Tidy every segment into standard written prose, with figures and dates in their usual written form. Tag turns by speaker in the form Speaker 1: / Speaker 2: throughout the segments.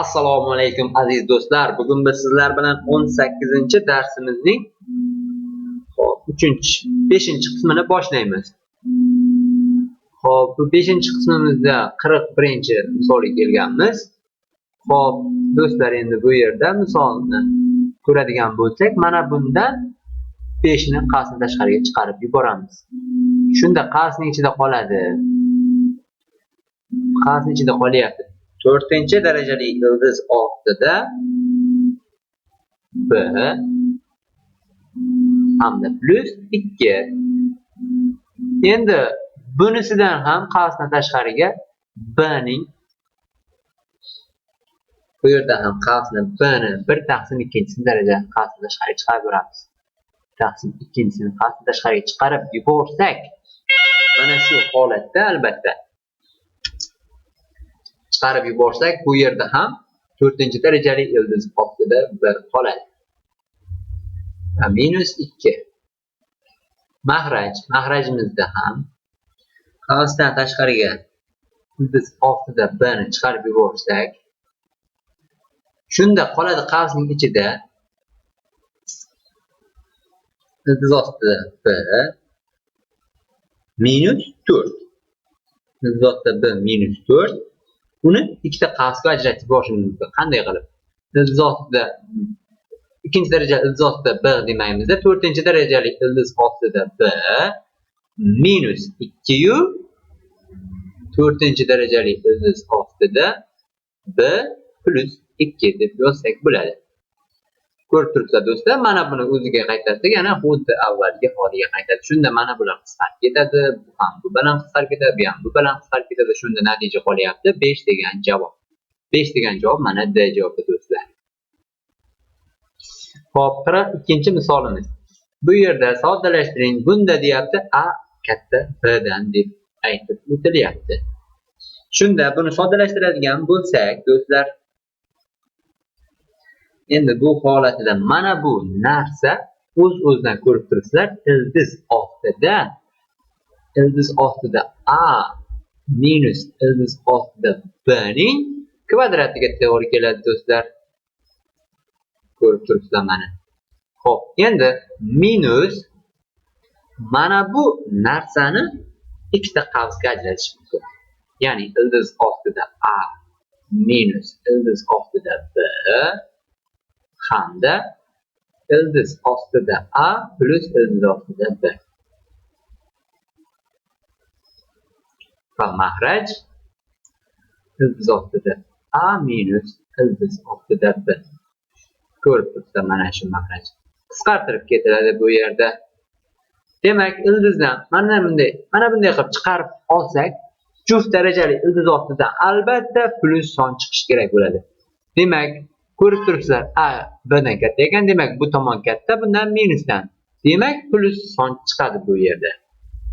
Speaker 1: Assalomu alaykum aziz do'stlar. Bugun biz sizlar bilan 18-darsimizning 5-qismini boshlaymiz. Xo'p, bu 5-qismimizda 41-misolga kelganmiz. Xo'p, do'stlar, endi bu yerda misolni ko'radigan bo'lsak, mana bundan 5 ni qasni tashqariga chiqarib yuboramiz. Shunda qasning ichida qoladi. Qasning ichida qolyapti. 4-darajali ildiz ostida b hamda plus 2. Endi bunisidan ham qasni tashqariga b ning bu yerda ham qasni b ni 1/2 daraja qasni tashqariga chiqarib beramiz. 1/2 qasni tashqariga chiqarib yuborsak, mana shu holatda albatta chiqarib yuborsak, bu yerda ham 4-darajali ildiz ostida 1 qoladi. -2. Mahrajimizda ham qasdan tashqariga ildiz ostida b ni chiqarib yuborsak, shunda qoladi qasning ichida ildiz ostida b -4. Ildiz ostida b -4. Uni ikkita qasga ajratib borishimiz mumkin. Qanday qilib? Ildiz ostida 2-darajali ildiz ostida b demaymiz-da, 4-darajali ildiz ostida b -2 yu 4-darajali ildiz ostida b plus 2 deb yozsak bo'ladi. Ko'rib turibsizlar do'stlar, mana buni o'ziga qaytarsak, yana xuddi avvalgi holiga qaytadi. Shunda mana bular qisqarib ketadi, bu ham bu bilan qisqarib ketadi, bu ham bu bilan qisqarib ketadi. Shunda natija qolyapti 5 degan javob. 5 degan javob mana D javobi do'stlar. Xo'p, 42-misolimiz. Bu yerda soddalashtiring. Bunda deyapti A katta B dan deb aytib o'tilyapti. Shunda buni soddalashtiradigan bo'lsak, do'stlar, endi bu holatida mana bu narsa o'z-o'zidan ko'rib turibsizlar, ildiz ostida A minus ildiz ostida B ning kvadratiga to'g'ri keladi do'stlar. Ko'rib turibsizlar mana. Xo'p, endi minus mana bu narsani ikkita qavsga ajratish mumkin. Ya'ni ildiz ostida A minus ildiz ostida B hamda ildiz ostida A plus ildiz ostida B. Va mahraj ildiz ostida A minus ildiz ostida B. Ko'rib turibsizlar, mana shu mahraj qisqartirib ketiladi bu yerda. Demak, ildizdan mana bunday qilib chiqarib olsak, juft darajali ildiz ostidan albatta plus son chiqishi kerak bo'ladi. Demak, ko'rib turibsizlar, A B dan katta ekan, demak bu tomon katta, bundan minusdan. Demak, plus son chiqadi bu yerda.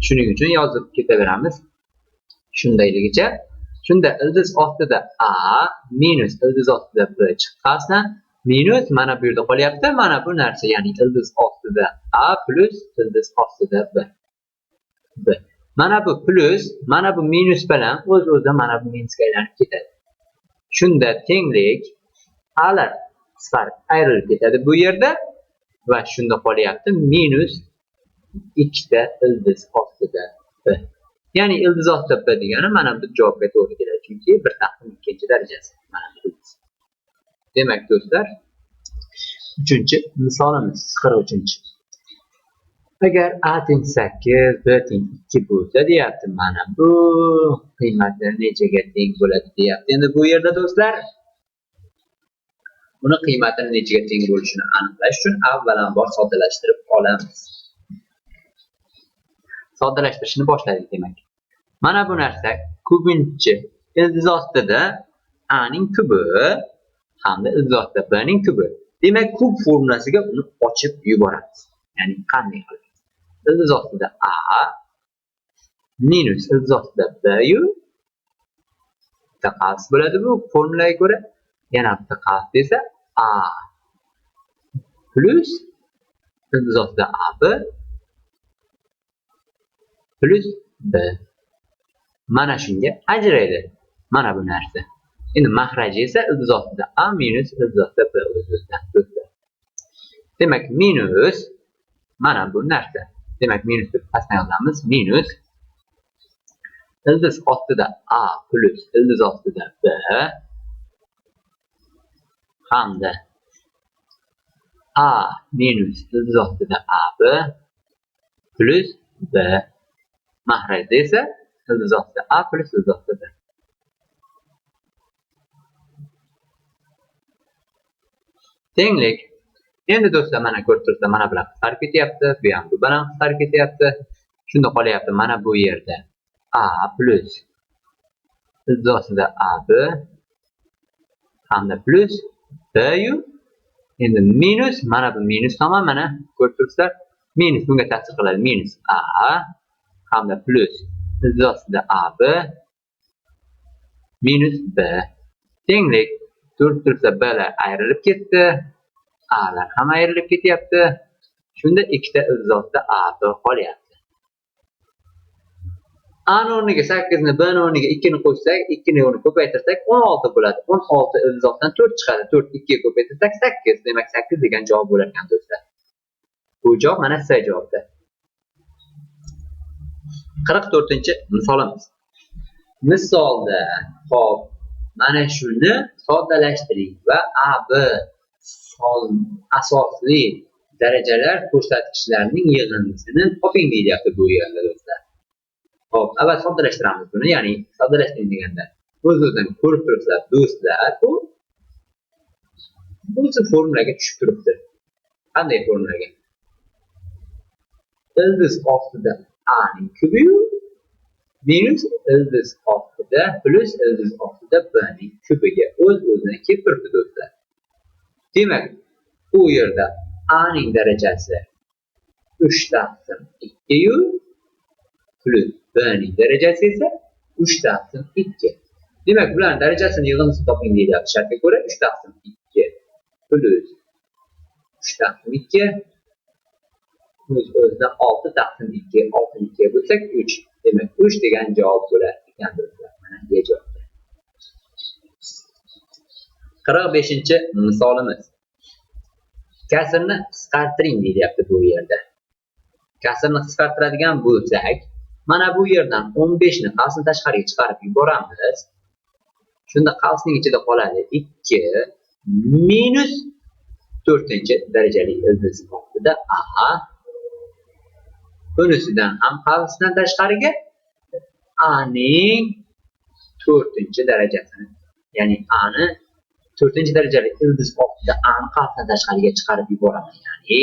Speaker 1: Shuning uchun yozib ketaveramiz. Shundayligicha. Shunda ildiz ostida A minus ildiz ostida B chiqqandan minus mana bu yerda qolyapti. Mana bu narsa, ya'ni ildiz ostida A plus ildiz ostida B. Mana bu plus, mana bu minus bilan o'z-o'zidan mana bu minusga aylanib ketadi. Shunda tenglik A'lar qisqarib ayrilib ketadi bu yerda va shunda qolyapti minus 2 ta ildiz ostida B. Ya'ni ildiz ostida B degani mana bu javobga to'g'ri keladi, chunki 1/2 darajasi mana bu. Demak do'stlar, 3-misolimiz 43. Agar A teng 8, B teng 2 bo'lsa deyapti, mana bu qiymati nechaga teng bo'ladi deyapti. Endi bu yerda do'stlar, buni qiymatini nechaga teng bo'lishini aniqlash uchun avvalambor soddalashtirib olamiz. Soddalashtirishni boshladik demak. Mana bu narsa ko'pincha ildiz ostida A ning kubi hamda ildiz ostida B ning kubi. Demak, kub formulasiga uni ochib yuboramiz. Ya'ni qanday qilib? Ildiz ostida A minus ildiz ostida B yu bitta qavs bo'ladi bu formulaga ko'ra. Yana bitta qavs desa A plus ildiz ostida AB plus B. Mana shunga ajraydi. Mana bu narsa. Endi mahraji esa ildiz ostida A minus ildiz ostida B o'z-o'zidan do'stlar. Demak, minus mana bu narsa. Demak, minus deb pastdan yozamiz. Minus ildiz ostida A plus ildiz ostida B hamda A minus ildiz ostida AB plus B mahrajda esa ildiz ostida A plus ildiz ostida B. Tenglik. Endi do'stlar mana ko'rib turibsizlar, mana bular qisqarib ketyapti, bu ham bu bilan qisqarib ketyapti. Shunda qolyapti mana bu yerda A plus ildiz ostida AB hamda plus B yu endi minus mana bu minus tomon mana ko'rib turibsizlar. Minus bunga ta'sir qiladi. Minus A hamda plus ildiz ostida AB minus B. Tenglik. Ko'rib turibsizlar, B'lar ayrilib ketdi. A'lar ham ayrilib ketyapti. Shunda ikkita ildiz ostida AB qolyapti. A ni o'rniga 8 ni, B ni o'rniga 2 ni qo'shsak, 2 ni o'rni ko'paytirsak 16 bo'ladi. 16 ildiz ostidan 4 chiqadi. 4 2 ga ko'paytirsak 8. Demak, 8 degan javob bo'lar ekan do'stlar. Bu javob mana C javobda. 44-misolimiz. Misolda hop mana shuni soddalashtiring va AB asosli darajalar ko'rsatkichlarining yig'indisini toping deyapti bu yerda do'stlar. Hop, avval soddalashtiramiz buni, ya'ni soddalashtiring deganda o'z-o'zidan ko'rib turibsizlar do'stlar, bu formulaga tushib turibdi. Qanday formulaga? Ildiz ostida A ning kubi minus ildiz ostida plus ildiz ostida B ning kubiga o'z-o'zidan kelib turibdi do'stlar. Demak, u yerda A ning darajasi 3 taqsim 2 yu plus B ning darajasi esa 3 taqsim 2. Demak, bularning darajasini yig'indisini toping deyapti. Shartga ko'ra 3 taqsim 2 plus 3 taqsim 2 o'z-o'zidan 6 taqsim 2, 6 ni 2 bo'lsak 3. Demak, 3 degan javob bo'lar ekan do'stlar. Mana bu javob. 45-misolimiz. Kasrni qisqartiring deyapti bu yerda. Kasrni qisqartiradigan bo'lsak, mana bu yerdan 15 ni qavsni tashqariga chiqarib yuboramiz. Shunda qavsning ichida qoladi 2 minus 4-darajali ildiz ostida A. Bunisidan ham qavsdan tashqariga A ning 4-darajasini, ya'ni A ni 4-darajali ildiz ostida A ni qavsdan tashqariga chiqarib yuboraman. Ya'ni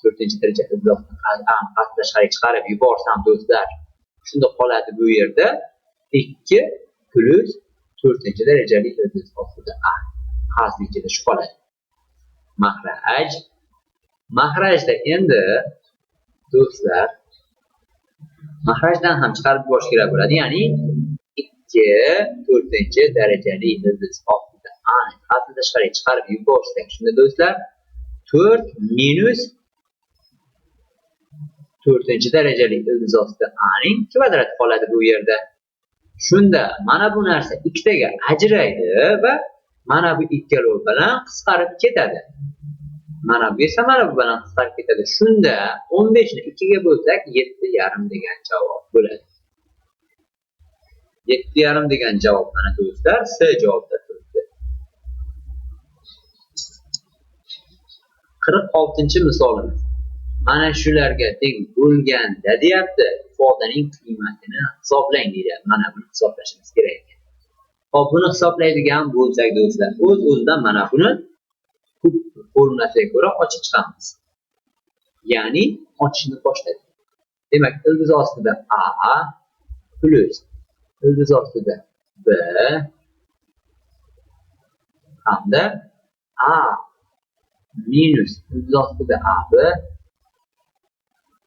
Speaker 1: 4-daraja ildiz ostida A ni qavsdan tashqariga chiqarib yuborsam do'stlar, shunda qoladi bu yerda 2 plus 4-darajali ildiz ostida A. Qavsning ichida shu qoladi. Mahraj. Mahrajda endi do'stlar, mahrajdan ham chiqarib yuborish kerak bo'ladi. Ya'ni 2 4-darajali ildiz ostida A ni qavsdan tashqariga chiqarib yuborsak, shunda do'stlar 4 minus 4-darajali ildiz ostida A ning kvadrati qoladi bu yerda. Shunda mana bu narsa ikkitaga ajraydi va mana bu ikkalovi bilan qisqarib ketadi. Mana bu esa mana bu bilan qisqarib ketadi. Shunda 15 ni 2 ga bo'lsak 7,5 degan javob bo'ladi. 7,5 degan javob mana do'stlar C javobda turibdi. 46-misolimiz. Mana shularga teng bo'lganda deyapti, ifodaning qiymatini hisoblang deyapti. Mana buni hisoblashimiz kerak ekan. Hop, buni hisoblaydigan bo'lsak do'stlar, o'z-o'zidan mana buni formulasiga ko'ra ochib chiqamiz. Ya'ni ochishni boshladik. Demak, ildiz ostida A plus ildiz ostida B hamda A minus ildiz ostida AB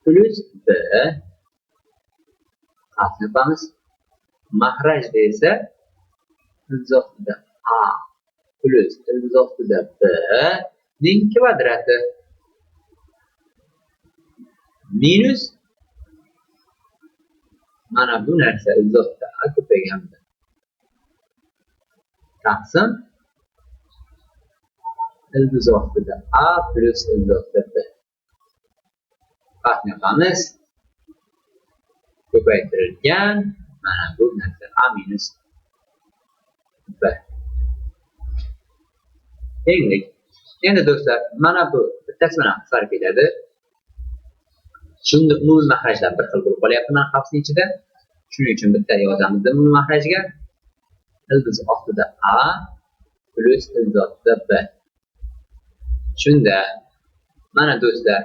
Speaker 1: plus B qasnimiz. Mahrajda esa ildiz ostida A plus ildiz ostida B ning kvadrati minus mana bu narsa ildiz ostida A ko'payganda taqsim ildiz ostida A plus ildiz ostida B. Farqni yapamiz. Ko'paytirilgan mana bu narsa A minus B. Tenglik. Endi do'stlar, mana bu bittasi bilan qisqarib ketadi. Shunda umumiy mahrajlar bir xil bo'lib qolyapti mana qavsning ichida. Shuning uchun bitta yozamiz umumiy mahrajga. Ildiz ostida A plus ildiz ostida B. Shunda mana do'stlar,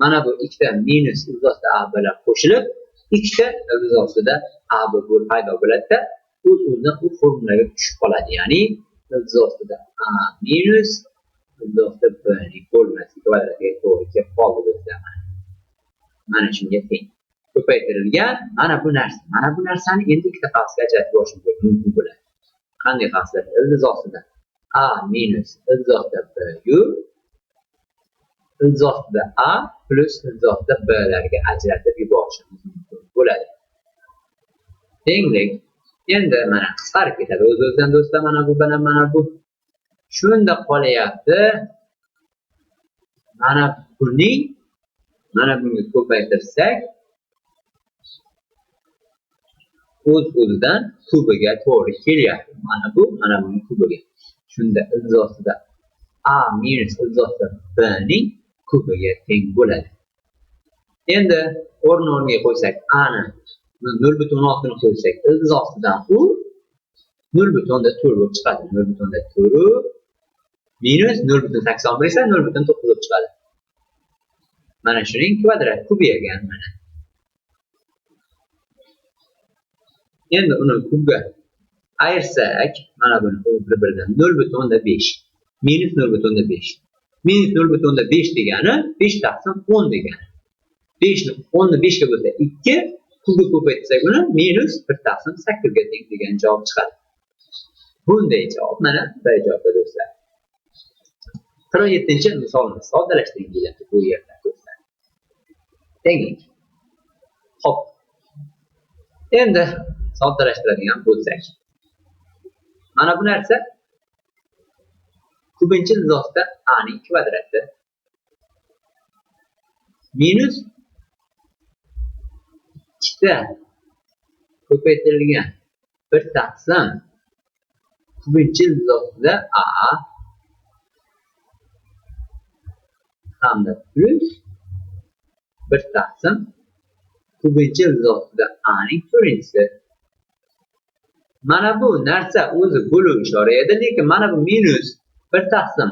Speaker 1: mana bu ikkita minus ildiz ostida A bilan qo'shilib, ikkita ildiz ostida A bo'lib paydo bo'ladi-da, o'z-o'zidan u formulaga tushib qoladi. Ya'ni ildiz ostida A minus ildiz ostida B ning formulasi kvadratiga to'g'ri kelib qoldi do'stlar. Mana shunga teng. Ko'paytirilgan mana bu narsa. Mana bu narsani endi ikkita qavsga ajratib olishimiz mumkin bo'ladi. Qanday qavslar? Ildiz ostida A minus ildiz ostida B yu ildiz ostida A plus ildiz ostida B larga ajratib yuborishimiz mumkin bo'ladi. Tenglik endi mana qisqarib ketadi o'z-o'zidan do'stlar, mana bu bilan mana bu. Shunda qolyapti. Mana buning mana bunga ko'paytirsak o'z-o'zidan kubiga to'g'ri kelyapti. Mana bu mana buning kubiga. Shunda ildiz ostida A minus ildiz ostida B ning kubiga teng bo'ladi. Endi o'rniga qo'ysak A ni 0.6 ni qo'ysak, ildiz ostidan u 0.4 bo'lib chiqadi. 0.4 minus 0.81 esa 0.9 bo'lib chiqadi. Mana shuning kvadrat kubiga mana. Endi uni kubga ayirsak, mana buni bir-biridan 0.5 minus 0.5. Minus 0.5 degani 5 taqsim 10 degani. 5 ni 10 ni 5 ga bo'lsa 2, kubga ko'paytirsak uni minus 1 taqsim 8 ga teng degan javob chiqadi. Bunday javob mana bunday javob do'stlar. 47-misolni soddalashtiring deyiladi bu yerda do'stlar. Tenglik. Xo'p. Endi soddalashtiradigan bo'lsak. Mana bu narsa kubinchi ildiz ostida A ning kvadrati minus 2 ko'paytirilgan 1 taqsim kubinchi ildiz ostida A hamda plus 1 taqsim kubinchi ildiz ostida A ning to'rtinchisi. Mana bu narsa o'zi bo'luv ishora edi, lekin mana bu minus 1 taqsim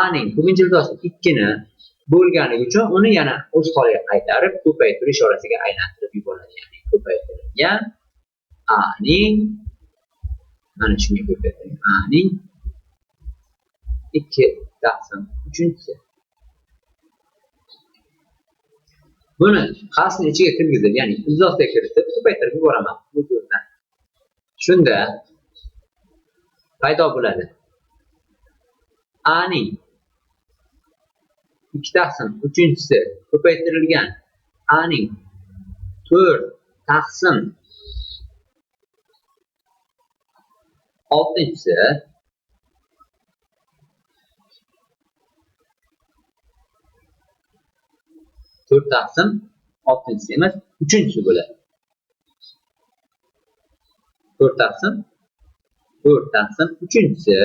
Speaker 1: A ning kubinchi ildiz ostida 2 ni bo'lganligi uchun uni yana o'z holiga qaytarib ko'paytirish ishorasiga aylantirib yuboradi. Ya'ni ko'paytirilgan A ning mana shunga ko'paytirilgan A ning 2 taqsim 3-si. Buni qavsning ichiga kirgizib, ya'ni ildiz ostiga kiritib ko'paytirib yuboraman o'z-o'zidan. Shunda paydo bo'ladi. A ning 2 taqsim 3-si ko'paytirilgan A ning 4 taqsim 6-si 4 taqsim 6-si emas 3-si bo'ladi. 4 taqsim 3-si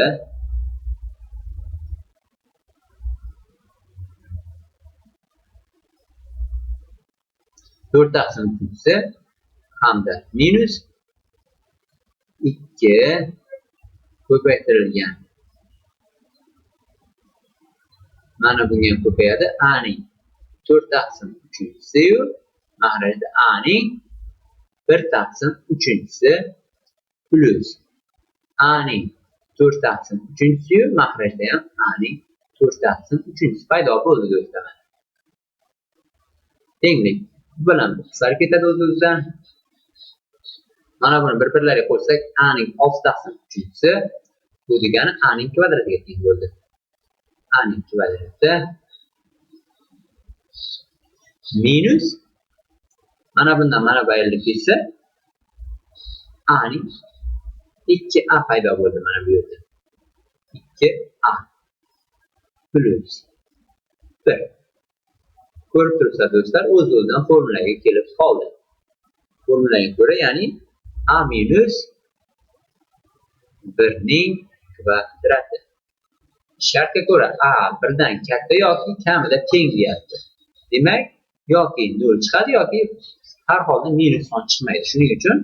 Speaker 1: 4 taqsim 3-si hamda minus 2 ko'paytirilgan. Mana bunga ko'payadi A ning 4 taqsim 3-si yu mahrajda A ning 1 taqsim 3-si plus A ning 4 taqsim 3-si yu mahrajda ham A ning 4 taqsim 3-si paydo bo'ldi do'stlar. Tenglik bilan qisqarib ketadi o'z-o'zidan. Mana buni bir-birlariga qo'shsak A ning 6 taqsim 3-si bu degani A ning kvadratiga teng bo'ldi. A ning kvadrati minus mana bundan mana bu ayrilib ketsa A ning 2a paydo bo'ldi mana bu yerda. 2a plus 1. Ko'rib turibsizlar do'stlar, o'z-o'zidan formulaga kelib qoldi. Formulaga ko'ra, ya'ni a minus 1 ning kvadrati. Shartga ko'ra a 1 dan katta yoki kamida teng deyapti. Demak, yoki 0 chiqadi yoki har holda minus son chiqmaydi. Shuning uchun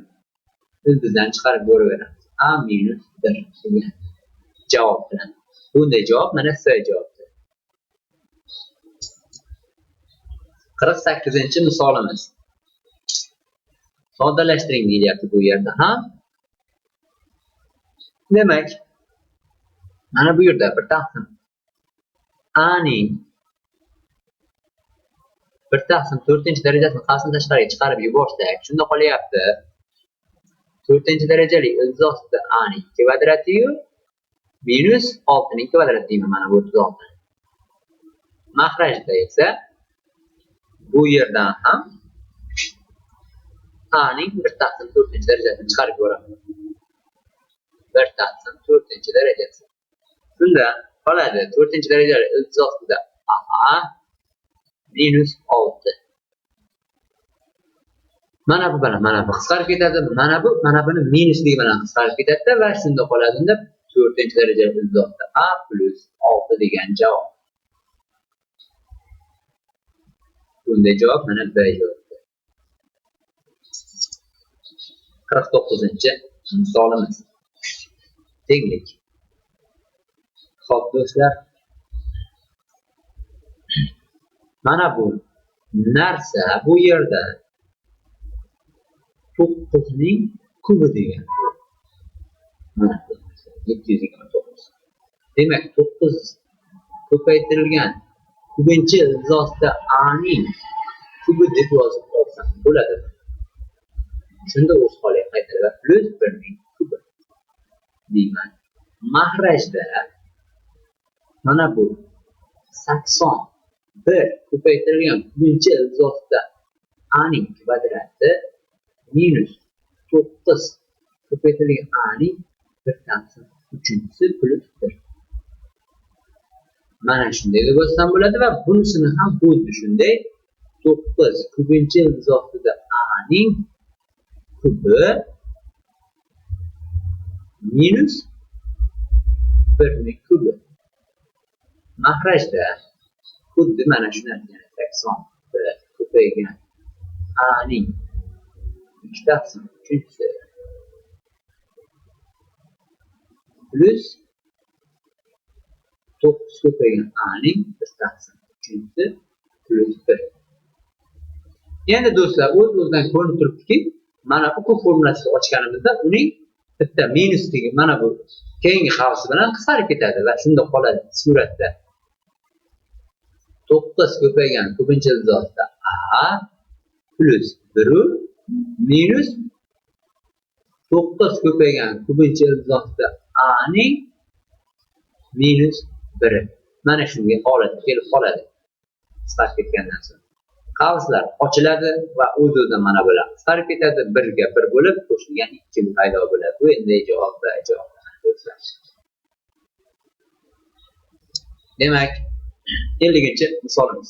Speaker 1: ildizdan chiqarib ko'raveramiz. A minus 1 degan javob bilan. Bunday javob mana C javobdir. 48-misolimiz. Soddalashtiring deyilyapti bu yerda ham. Demak, mana bu yerda bir taqsim a ning 1/4-darajasini qasam tashqariga chiqarib yuborsak, shunda qolyapti 4-darajali ildiz ostida a ning kvadrati-yu minus 6 ning kvadrati deyman mana bu 36. Mahrajda esa bu yerdan ham a ning 1/4-darajasini chiqarib yuboramiz. 1/4-darajasi. Shunda qoladi 4-darajali ildiz ostida a minus 6. Mana bu bilan mana bu qisqarib ketadi. Mana buni minusligi bilan qisqarib ketadi va shunda qoladi. 4-darajali ildiz ostida a plus 6 degan javob. Bunday javob mana B javobdir. 49-misolimiz. Tenglik. Xo'p do'stlar, mana bu narsa bu yerda 9 ning kubi degan. Mana 729. Demak, 9 ko'paytirilgan kubinchi ildiz ostida a ning kubi deb yozib olsam bo'ladi. Shunda o'z holiga qaytadi va plus 1 ning kubi deyman. Mahrajda mana bu 81 ko'paytirilgan kubinchi ildiz ostida a ning kvadrati minus 9 ko'paytirilgan a ning 1/3 plus 1. Mana shunday deb yozsam bo'ladi va bunisini ham xuddi shunday 9 kubinchi ildiz ostida a ning kubi minus 1 ning kubi. Mahrajda xuddi mana shu narsani 81 ko'paygan a ning 2/3 plus 9 ko'paygan a ning 1/3 plus 1. Endi do'stlar, o'z-o'zidan ko'rinib turibdiki, mana bu formulasini ochganimizda uning bitta minusligi mana bu keyingi havsi bilan qisqarib ketadi va shunda qoladi suratda 9 ko'paygan kubinchi ildiz ostida a plus 1 minus 9 ko'paygan kubinchi ildiz ostida a ning minus 1. Mana shunga holat kelib qoladi. Qisqarib ketgandan so'ng qavslar ochiladi va o'z-o'zidan mana bular qisqarib ketadi. 1 ga 1 bo'lib qo'shilgan 2 paydo bo'ladi. Bu endi javob va javob do'stlar. Demak, 50-misolimiz.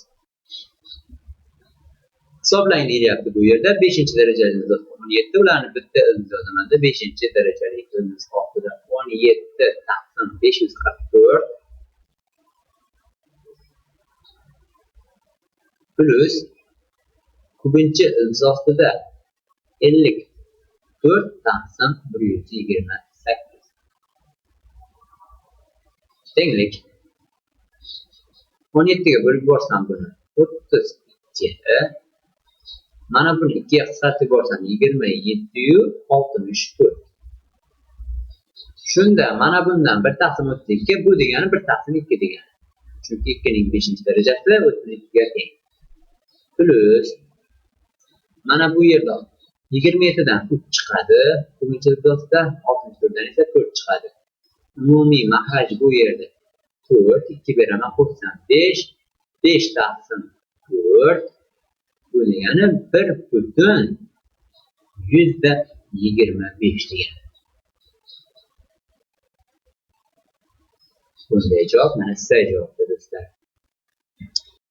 Speaker 1: Hisoblang deyilyapti bu yerda. 5-darajali ildiz 17, ularni bitta ildiz yozaman. 5-darajali ildiz ostida 17 taqsim 544 plus kubinchi ildiz ostida 54 taqsim 128. Tenglik. 17 ga bo'lib yuborsam buni 32. Mana buni 2 ga qisqartirib yuborsam 27 yu 64. Shunda mana bundan 1/32 bu degani 1/2 degani. Chunki 2 ning 5-darajasi 32 ga teng. Plus mana bu yerda 27 dan 3 chiqadi. Kubinchi ildiz ostida 64 dan esa 4 chiqadi. Umumiy mahraj bu yerda 4, 2 beraman qo'shsam 5, 5 taqsim 4 bu degani 1/125 degani. Bunday javob mana C javob.